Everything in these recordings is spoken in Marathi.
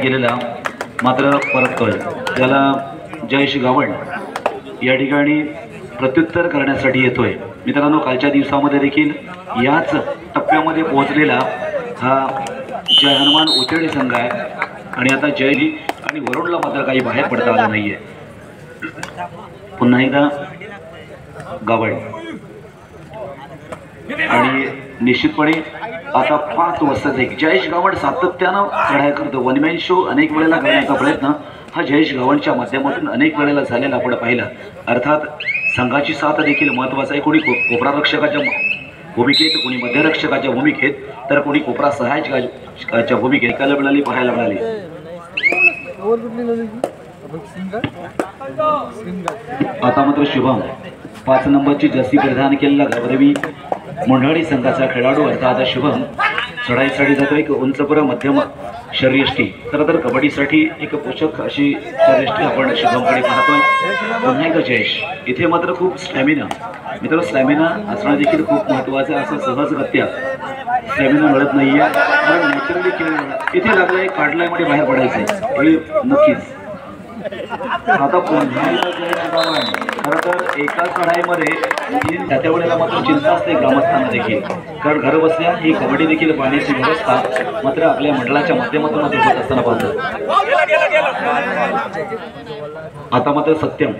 गेलेला मात्र परततोय, त्याला जयेश गावण या ठिकाणी प्रत्युत्तर करण्यासाठी येतोय। मित्रांनो, कालच्या दिवसामध्ये देखील याच टप्प्यामध्ये पोहोचलेला हा जय हनुमान उचेडी संघ आहे आणि आता जयजी आणि वरुणला मात्र काही बाहेर पडता आलं नाहीये। पुन्हा एकदा गावण आणि निश्चितपणे आता 5 वर्षाचा एक जयेश गावण सातत्यानं चढाई करतो। वनमॅन शो अनेक वेळेला करण्याचा प्रयत्न हा जयेश गावणच्या माध्यमातून अनेक वेळेला झालेला आपण पाहिला। अर्थात संघाची साथ देखील महत्त्वाचा आहे। कोणी कोपरा रक्षकाच्या भूमिकेत, कोणी मध्यरक्षकाच्या भूमिकेत, तर कोणी कोपरा सहाय्यकाच्या भूमिकेत ऐकायला मिळाली, पाहायला मिळाली। आता मात्र शुभम 5 नंबरची जर्सी परिधान केलेला गौरवी मुंढाळी संघाचा खेळाडू अर्थात शुभम चढाईसाठी जातो। एक उंचपुर मध्यम शरीरयष्टी, खरं तर कबड्डीसाठी एक पोषक अशी शरीरयष्टी आपण शुभमकडे पाहतोय। पुन्हा एकदा जयेश, इथे मात्र खूप स्टॅमिना, मित्रांनो स्टॅमिना असणं देखील खूप महत्त्वाचं आहे। असं सहजगत्या स्टॅमिना मिळत नाहीये, कारण नॅचरली खेळ इथे लागलाय, काढलाय मध्ये बाहेर पडायचंय नक्कीच। आता पुन्हा खरं तर एका चढाईमध्ये त्या वेळेला मात्र चिंता असते ग्रामस्थांना देखील, कारण घर बसल्या ही कबड्डी देखील पाहण्याची व्यवस्था मात्र आपल्या मंडळाच्या माध्यमातून होत असताना पाहतो। आता मात्र सत्यम,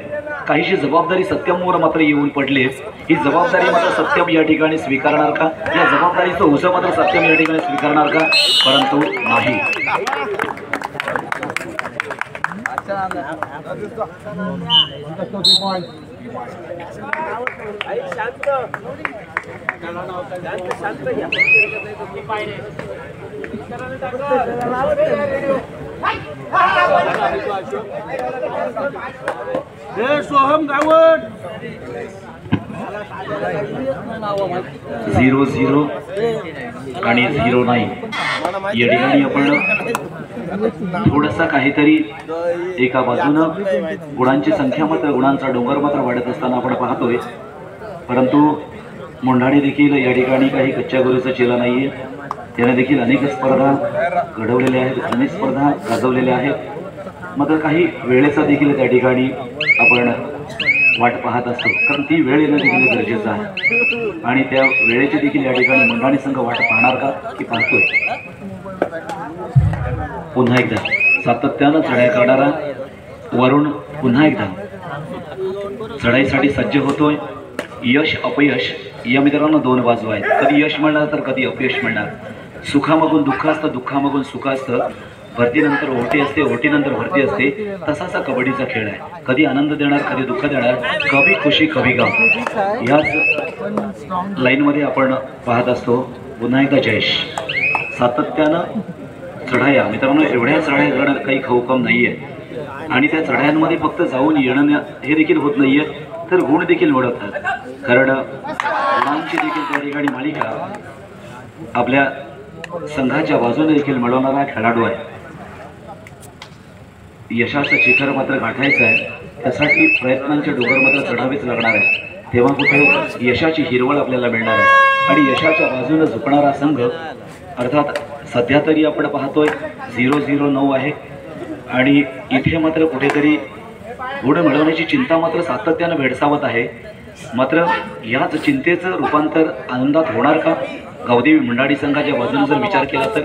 काहीशी जबाबदारी सत्यमवर मात्र येऊन पडली। ही जबाबदारी मात्र सत्यम या ठिकाणी स्वीकारणार का? या जबाबदारीचं ओझं मात्र सत्यम या ठिकाणी स्वीकारणार का? परंतु नाही। सोहम गावण 0-0 आणि 0-9 या ठिकाणी आपण थोडासा काहीतरी एका बाजूनं गुणांची संख्या मात्र गुणांचा डोंगर मात्र वाढत असताना आपण पाहतोय, परंतु मुंढाणी देखील या ठिकाणी काही कच्च्या गुरूचा चेला नाहीये। त्याने देखील अनेक स्पर्धा घडवलेल्या आहेत, अनेक स्पर्धा गाजवलेल्या आहेत। मात्र काही वेळेचा देखील त्या ठिकाणी आपण वाट पाहत असतो, कारण ती वेळ येणं देखील गरजेचं आहे आणि त्या वेळेची देखील या ठिकाणी मुंढाणी संघ वाट पाहणार का की पाहतोय। पुन्हा एकदा सातत्यानं चढाई करणारा वरुण पुन्हा एकदा चढाईसाठी सज्ज होतोय। यश अपयश या मित्रांनो 2 बाजू आहेत, कधी यश मिळणार तर कधी अपयश मिळणार। सुखामागून दुःख असतं, दुःखामागून सुख असतं, भरतीनंतर ओटी असते, ओटीनंतर भरती असते। तसाच कबड्डीचा खेळ आहे, कधी आनंद देणार कधी दुःख देणार, कभी खुशी कभी गम याच लाईनमध्ये आपण पाहत असतो। पुन्हा एकदा जयेश सातत्यानं चढाया, मित्रांनो एवढ्या चढाया करणं काही खाऊकम नाहीये आणि त्या चढायांमध्ये फक्त जाऊन येणं हे देखील होत नाहीये, तर गुण देखील मिळवतात, कारण गुणांची देखील त्या ठिकाणी मालिका आपल्या संघाच्या बाजूने देखील मिळवणारा खेळाडू आहे। यशाचं शिखर मात्र गाठायचं आहे, त्यासाठी प्रयत्नांचे डोंगर मात्र चढावेच लागणार आहे, तेव्हा कुठे यशाची हिरवळ आपल्याला मिळणार आहे। आणि यशाच्या बाजूने झुकणारा संघ अर्थात सध्या तरी आपण पाहतोय 0-0-9 आहे आणि इथे मात्र कुठेतरी गुण मिळवण्याची चिंता मात्र सातत्यानं भेडसावत आहे। मात्र याच चिंतेचं रूपांतर आनंदात होणार का? गावदेवी मुंढाळी संघाच्या बाजूने जर विचार केला तर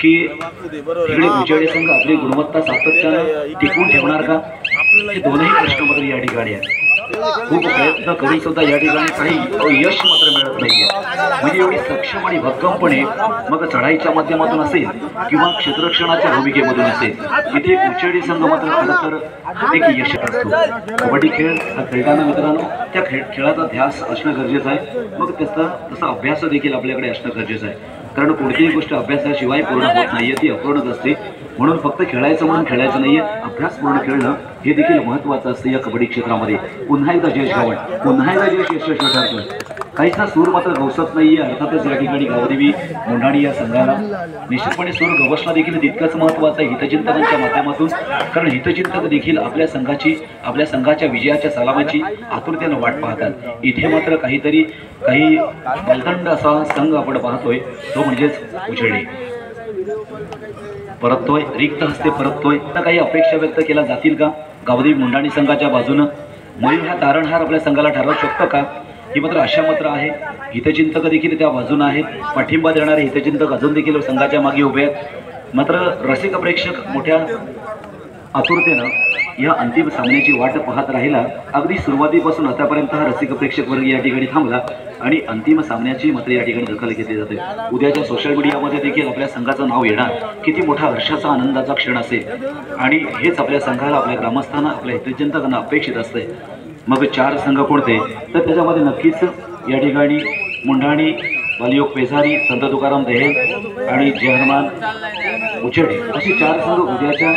की तिकडे उचेडी संघ आपली गुणवत्ता सातत्यानं टिकवून ठेवणार का? हे दोनही प्रश्न मात्र या ठिकाणी आहेत। खूप प्रयत्न करून सुद्धा या ठिकाणी काही यश मात्र मिळत नाहीये, म्हणजे एवढी सक्षम आणि भक्कमपणे मग चढाईच्या माध्यमातून असेल किंवा क्षेत्ररक्षणाच्या भूमिकेमधून असेल, इथे उचेडी संघ मात्र खरं तर एक यश असतो। कबड्डी खेळ हा खेळताना मित्रांनो त्या खेळाचा ध्यास असणं गरजेचं आहे, मग तसा अभ्यास देखील आपल्याकडे असणं गरजेचं आहे, कारण कोणतीही गोष्ट अभ्यासाशिवाय पूर्ण होत नाहीये, ती अपूर्णच असते। म्हणून फक्त खेळायचं म्हणून खेळायचं नाहीये, अभ्यास पूर्ण खेळणं हे देखील महत्त्वाचं असतं या कबड्डी क्षेत्रामध्ये। पुन्हा एकदा जयेश गावण, पुन्हा एकदा जयेश यशस्वी ठरतोय, काहीच सूर मात्र गवसत नाहीये। अर्थातच या ठिकाणी गावदेवी मुंढाणी या संघाला निश्चितपणे सूर गवसणं देखील तितकंच महत्त्वाचं आहे हितचिंतकांच्या माध्यमातून, कारण हितचिंतक देखील आपल्या संघाच्या विजयाच्या सलामाची आतुरतेनं वाट पाहतात। इथे मात्र काही बलदंड असा संघ आपण पाहतोय, तो म्हणजेच उचेडी। परततोय, रिक्त हस्ते परततोय. काही अपेक्षा व्यक्त केल्या जातील का गावदेवी मुंडाणी संघाच्या बाजूनं? मयूर हा तारणहार आपल्या संघाला ठरवू शकतो का? ही मात्र आशा मात्र आहे. हितचिंतक देखील त्या बाजूनं आहेत. पाठिंबा देणारे हितचिंतक अजून देखील संघाच्या मागे उभे आहेत. मात्र रसिक प्रेक्षक मोठ्या आतुरतेनं या अंतिम सामन्याची वाट पाहत राहिला. अगदी सुरुवातीपासून आतापर्यंत हा रसिक प्रेक्षक वर्ग या ठिकाणी थांबला आणि अंतिम सामन्याची मात्र या ठिकाणी दखल घेतली जाते. उद्याच्या सोशल मीडियामध्ये देखील आपल्या संघाचं नाव येणार. किती मोठा हर्षाचा आनंदाचा क्षण असेल आणि हेच आपल्या संघाला, आपल्या ग्रामस्थांना, आपल्या हितचिंतकांना अपेक्षित असते. मग 4 संघ कोणते? तर त्याच्यामध्ये नक्कीच या ठिकाणी मुंडाणी, बालियोग पेझारी, संत तुकाराम देहे आणि जय हनुमान उचेडे असे 4 संघ उद्याच्या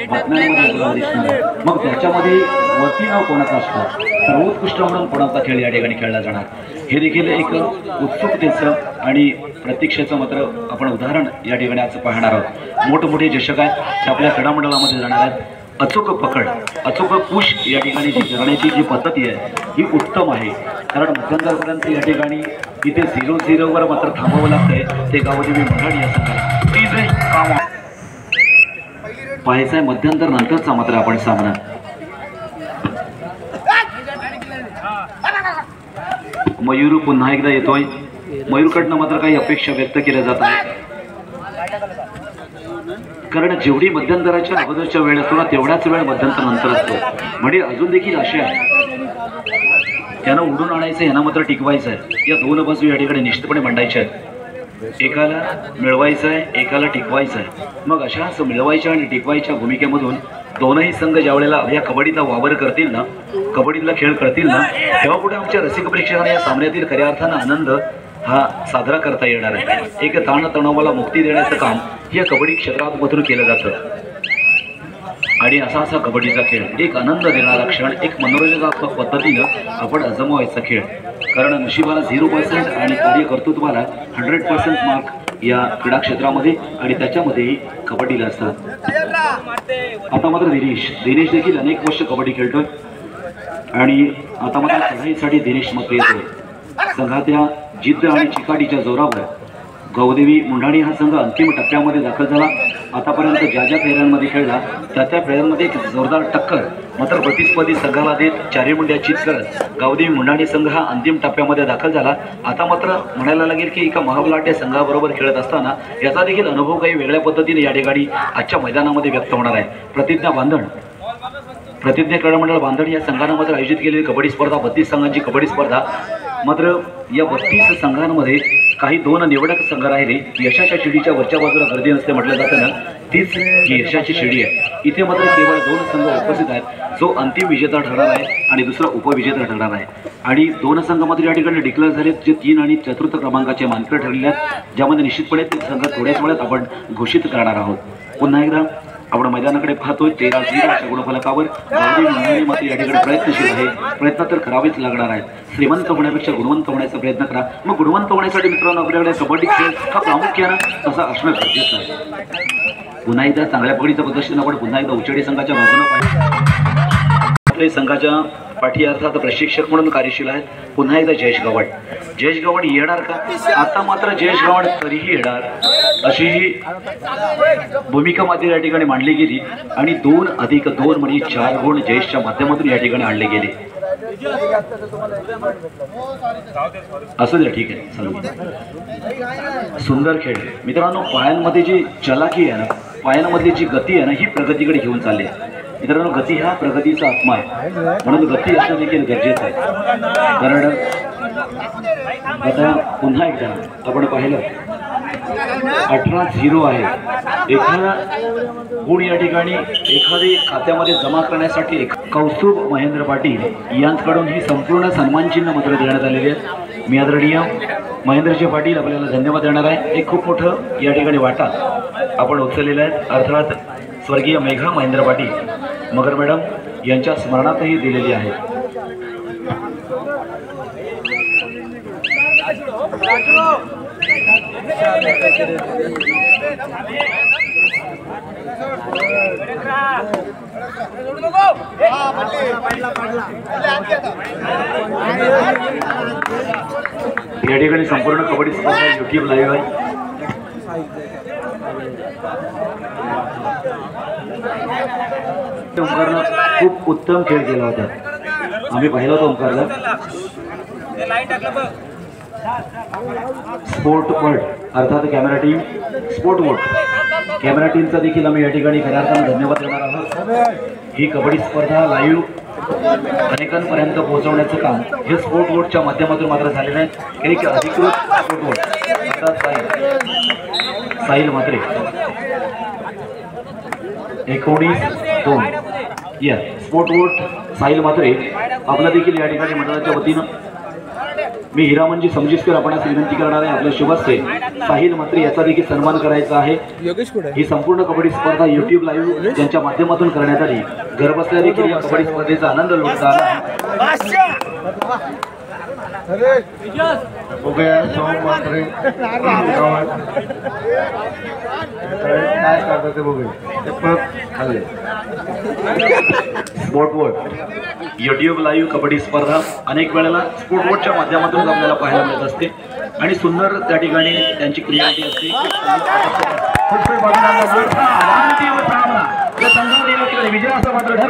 बातम्यांमध्ये आपल्याला दिसणार. मग त्याच्यामध्ये वरती नाव कोणाचं असणार, सर्वोत्कृष्ट म्हणून कोणाचा खेळ या ठिकाणी खेळला जाणार, हे देखील एक उत्सुकतेचं आणि प्रतीक्षेचं मात्र आपण उदाहरण या ठिकाणी आज पाहणार आहोत. मोठमोठे चषक आहेत आपल्या क्रीडामंडळामध्ये जाणार आहेत. अचूक पकड, अचूक पुश या ठिकाणी जी करण्याची जी पद्धती आहे ही उत्तम आहे. कारण मध्यंतरपर्यंत या ठिकाणी इथे 0-0 वर मात्र थांबावं लागतंय. ते गावदेवी मुंडाणी या संघाला पाहायचं आहे मध्यंतर नंतरचा मात्र आपण सामना. मयूर पुन्हा एकदा येतोय. मयूरकडनं मात्र काही अपेक्षा व्यक्त केल्या जात आहेत. कारण जेवढी मध्यंतराच्या अगोदरच्या वेळ असतो ना तेवढाच वेळ मध्यंतर नंतर असतो. म्हणजे अजून देखील असे आहे त्यांना उडून आणायचं, यांना मात्र टिकवायचं आहे. या 2 बाजू या ठिकाणी निश्चितपणे मांडायच्या आहेत. एकाला मिळवायचं आहे, एकाला टिकवायचं आहे. मग अशाच मिळवायच्या आणि टिकवायच्या भूमिकेमधून दोनही संघ ज्या वेळेला या कबड्डीचा वावर करतील ना, कबड्डीतला खेळ करतील ना, तेव्हा कुठे आमच्या रसिक प्रेक्षकांना या सामन्यातील खऱ्या अर्थानं आनंद हा साजरा करता येणार आहे. एक ताणतणावाला मुक्ती देण्याचं काम या कबड्डी क्षेत्रामधून केलं जातं. आणि असा कबड्डीचा खेळ एक आनंद देणारा क्षण, एक मनोरंजनात्मक पद्धतीनं आपण अजमावायचा खेळ. कारण नशिबाला 0% आणि कार्यकर्तृत्वाला 100% मार्क या क्रीडा क्षेत्रामध्ये आणि त्याच्यामध्येही कबड्डीला असतात. आता मात्र दिनेश देखील अनेक वर्ष कबड्डी खेळतोय आणि आता मात्र चढाईसाठी दिनेश मात्र येतोय. संघाच्या जिद्द आणि चिकाटीच्या जोरावर गावदेवी मुंडाणी हा संघ अंतिम टप्प्यामध्ये दाखल झाला. आतापर्यंत ज्या फेऱ्यांमध्ये खेळला त्या फेऱ्यांमध्ये एक जोरदार टक्कर मात्र प्रतिस्पर्धी संघाला देत चारी मुंड्या चित करत गावदेवी मुंडाणी संघ हा अंतिम टप्प्यामध्ये दाखल झाला. आता मात्र म्हणायला लागेल की एका महाबलाढ्य संघाबरोबर खेळत असताना याचा देखील अनुभव काही वेगळ्या पद्धतीने या ठिकाणी आजच्या मैदानामध्ये व्यक्त होणार आहे. प्रतिज्ञा क्रीडा मंडळ बांधण या संघानं मात्र आयोजित केलेली कबड्डी स्पर्धा 32 संघांची कबड्डी स्पर्धा. मात्र या 32 संघांमध्ये काही 2 निवडक संघ राहिले. यशाच्या शिडीच्या वरच्या बाजूला गर्दी नसते म्हटलं जातं ना, तीच ही यशाची शिडी आहे. इथे मात्र केवळ 2 संघ उपस्थित आहेत, जो अंतिम विजेता ठरणार आहे आणि दुसरा उपविजेता ठरणार आहे. आणि 2 संघ मात्र या ठिकाणी डिक्लेअर झालेत, जे 3 आणि 4th क्रमांकाचे मानकरी ठरलेले आहेत, ज्यामध्ये निश्चितपणे ते संघ थोड्याच वेळात आपण घोषित करणार आहोत. पुन्हा एकदा आपण मैदानाकडे पाहतोय. 13-0 अशा गुणफलकावर गावदेवी मुंडाणी मात्र या ठिकाणी प्रयत्नशील आहे. प्रयत्न तर करावेच लागणार आहेत. श्रीमंत होण्यापेक्षा गुणवंत होण्याचा प्रयत्न करा. मग गुणवंत होण्यासाठी मित्रांनो आपल्याकडे कबड्डी खेळ हा प्रामुख्यानं तसा असणं गरजेचं आहे. पुन्हा एकदा चांगल्या पकडीचं प्रदर्शन आपण पुन्हा एकदा उचेडी संघाच्या बाजूनं पाहिजे. संघाच्या पाठी अर्थात प्रशिक्षक म्हणून कार्यशील आहेत पुन्हा एकदा जयेश गवड. जयेश गवड येणार का? आता मात्र जयेश गवड तरीही येणार अशी ही भूमिका मात्र या ठिकाणी मांडली गेली आणि 2+2 म्हणजे 4 गुण जयेशच्या माध्यमातून या ठिकाणी आणले गेले. असू द्या, ठीक आहे, चालू. सुंदर खेळ मित्रांनो. पायांमध्ये जी चलाकी आहे ना, पायांमधली जी गती आहे ना, ही प्रगतीकडे घेऊन चालली आहे. मित्रांनो, गती हा प्रगतीचा आत्मा आहे, म्हणून गती असणं देखील गरजेचं आहे. कारण आता पुन्हा एकदा आपण पाहिलं 18-0 आहे. एखादा गुण या ठिकाणी एखादी खात्यामध्ये जमा करण्यासाठी कौस्तुभ महेंद्र पाटील यांच्याकडून ही संपूर्ण सन्मानचिन्ह मात्र देण्यात आलेली आहे. मी आदरणीय महेंद्रजी पाटील आपल्याला धन्यवाद देणार आहे. एक खूप मोठं या ठिकाणी वाटा आपण उचललेला आहे. अर्थात स्वर्गीय मेघा महेंद्र पाटील मगर मॅडम यांच्या स्मरणातही दिलेली आहे. या ठिकाणी संपूर्ण कबड्डी स्पर्धा YouTube लाईव्ह आहे. ओंकारनं खूप उत्तम खेळ केला होता. आम्ही पाहिलं होतं ओंकारला. स्पोर्ट वर्ल्ड अर्थात camera team sport world camera टीमचा देखील आम्ही या ठिकाणी खऱ्या अर्थानं धन्यवाद देणार आहोत. ही कबड्डी स्पर्धा लाईव्ह अनेकांपर्यंत पोहोचवण्याचं काम हे स्पोर्ट बोर्डच्या माध्यमातून मात्र झालेलं आहे. एक अधिकृत स्पोर्ट बोर्ड अर्थात साहिल म्हात्रे 19-2 या स्पोर्ट बोर्ड साहिल म्हात्रे आपला देखील या ठिकाणी मंडळाच्या वतीनं मी हिरामनजी समजितकर आपणास विनंती करणार आहे. आपल्या शुभस्ते साहिल म्हात्रे याचा देखील सन्मान करायचा आहे. ही संपूर्ण कबड्डी स्पर्धा YouTube लाईव्ह ज्यांच्या माध्यमातून करण्यात आली. घरबसल्या देखील या कबड्डी स्पर्धेचा आनंद लुटता आला. Sport board YouTube live kabaddi स्पर्धा अनेक वेळेला स्पोर्ट बोर्डच्या माध्यमातून आपल्याला पाहायला मिळत असते आणि सुंदर त्या ठिकाणी त्यांची क्रिएटिव्हिटी असते. विजयाचा मात्र